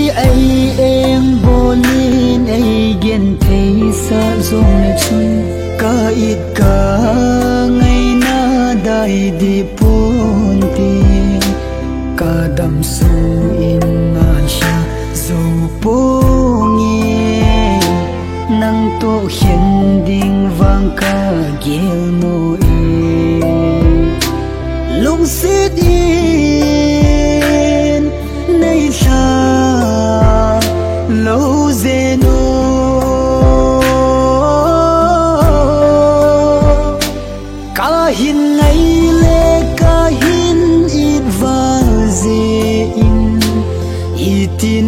ai em bolin ai gen thấy sa zong ne chun ka it ka ngày na dai di punti ka dam su in na sha zo pongi nang to hiền ding vang ka gel mo e lung sit in nay sa lâu zeno ka hin ngày le ka hin it va ze in itin